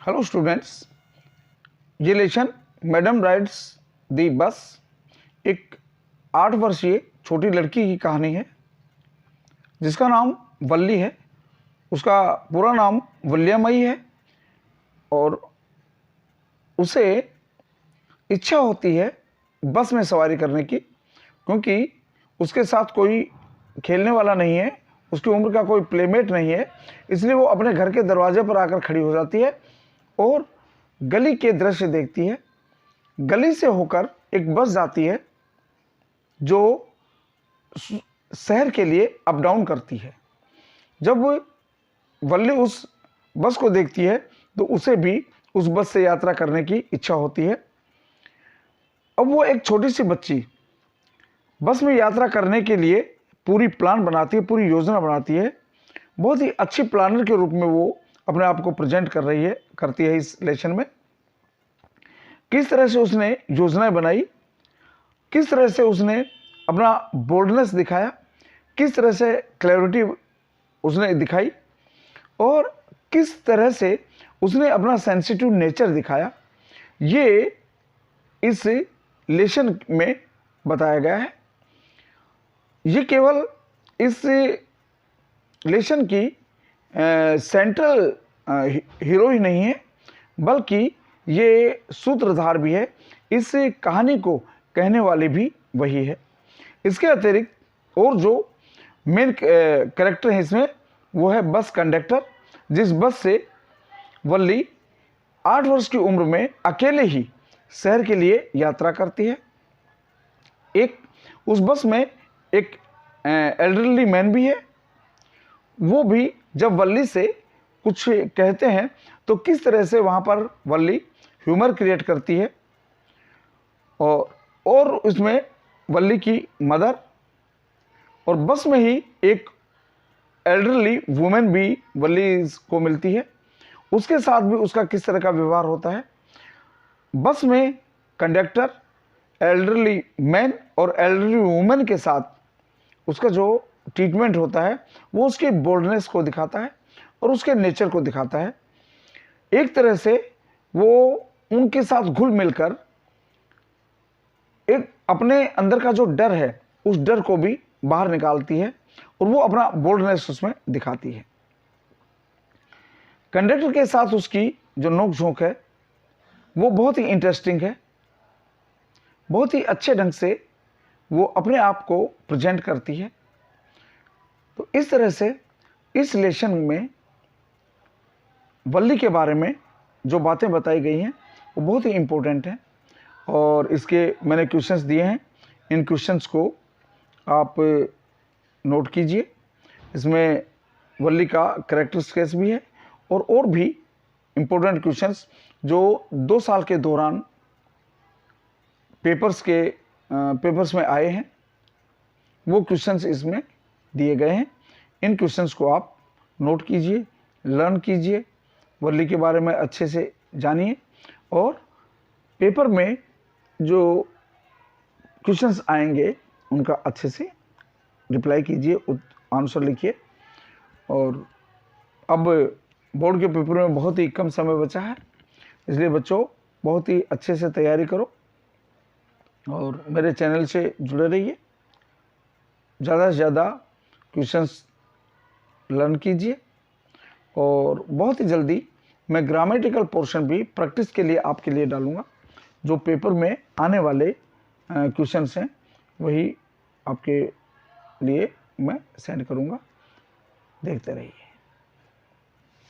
Hello students, ये lesson madam rides दी बस एक 8 वर्षीय छोटी लड़की की कहानी है जिसका नाम वल्ली है। उसका पूरा नाम वल्यामयी है और उसे इच्छा होती है बस में सवारी करने की, क्योंकि उसके साथ कोई खेलने वाला नहीं है, उसकी उम्र का कोई प्लेमेट नहीं है। इसलिए वो अपने घर के दरवाजे पर आकर खड़ी हो जाती है और गली के दृश्य देखती है। गली से होकर एक बस जाती है जो शहर के लिए अप डाउन करती है। जब वल्ली उस बस को देखती है तो उसे भी उस बस से यात्रा करने की इच्छा होती है। अब वो एक छोटी सी बच्ची बस में यात्रा करने के लिए पूरी प्लान बनाती है, पूरी योजना बनाती है। बहुत ही अच्छी प्लानर के रूप में वो अपने आप को प्रेजेंट करती है इस लेसन में। किस तरह से उसने योजनाएं बनाई, किस तरह से उसने अपना बोल्डनेस दिखाया, किस तरह से क्लैरिटी उसने दिखाई और किस तरह से उसने अपना सेंसिटिव नेचर दिखाया, ये इस लेसन में बताया गया है। ये केवल इस लेसन की सेंट्रल हीरो ही नहीं है, बल्कि ये सूत्रधार भी है। इस कहानी को कहने वाले भी वही है। इसके अतिरिक्त और जो मेन कैरेक्टर है इसमें, वो है बस कंडक्टर, जिस बस से वल्ली 8 वर्ष की उम्र में अकेले ही शहर के लिए यात्रा करती है। उस बस में एक एल्डरली मैन भी है। वो भी जब वल्ली से कुछ कहते हैं तो किस तरह से वहाँ पर वल्ली ह्यूमर क्रिएट करती है और उसमें वल्ली की मदर और बस में ही एक एल्डरली वुमेन भी वल्ली को मिलती है। उसके साथ भी उसका किस तरह का व्यवहार होता है। बस में कंडक्टर, एल्डरली मैन और एल्डरली वुमेन के साथ उसका जो ट्रीटमेंट होता है वो उसकी बोल्डनेस को दिखाता है और उसके नेचर को दिखाता है। एक तरह से वो उनके साथ घुल मिलकर एक अपने अंदर का जो डर है उस डर को भी बाहर निकालती है और वो अपना बोल्डनेस उसमें दिखाती है। कंडक्टर के साथ उसकी जो नोक झोंक है वो बहुत ही इंटरेस्टिंग है। बहुत ही अच्छे ढंग से वो अपने आप को प्रेजेंट करती है। तो इस तरह से इस लेसन में वल्ली के बारे में जो बातें बताई गई हैं वो बहुत ही इम्पोर्टेंट हैं और इसके मैंने क्वेश्चंस दिए हैं। इन क्वेश्चंस को आप नोट कीजिए। इसमें वल्ली का कैरेक्टर स्केच भी है और भी इम्पोर्टेंट क्वेश्चंस जो 2 साल के दौरान पेपर्स में आए हैं वो क्वेश्चंस इसमें दिए गए हैं। इन क्वेश्चंस को आप नोट कीजिए, लर्न कीजिए, वल्ली के बारे में अच्छे से जानिए और पेपर में जो क्वेश्चंस आएंगे उनका अच्छे से रिप्लाई कीजिए, आंसर लिखिए। और अब बोर्ड के पेपर में बहुत ही कम समय बचा है, इसलिए बच्चों बहुत ही अच्छे से तैयारी करो और मेरे चैनल से जुड़े रहिए। ज़्यादा से ज़्यादा क्वेश्चंस लर्न कीजिए और बहुत ही जल्दी मैं ग्रामेटिकल पोर्शन भी प्रैक्टिस के लिए आपके लिए डालूंगा। जो पेपर में आने वाले क्वेश्चंस हैं वही आपके लिए मैं सेंड करूंगा। देखते रहिए।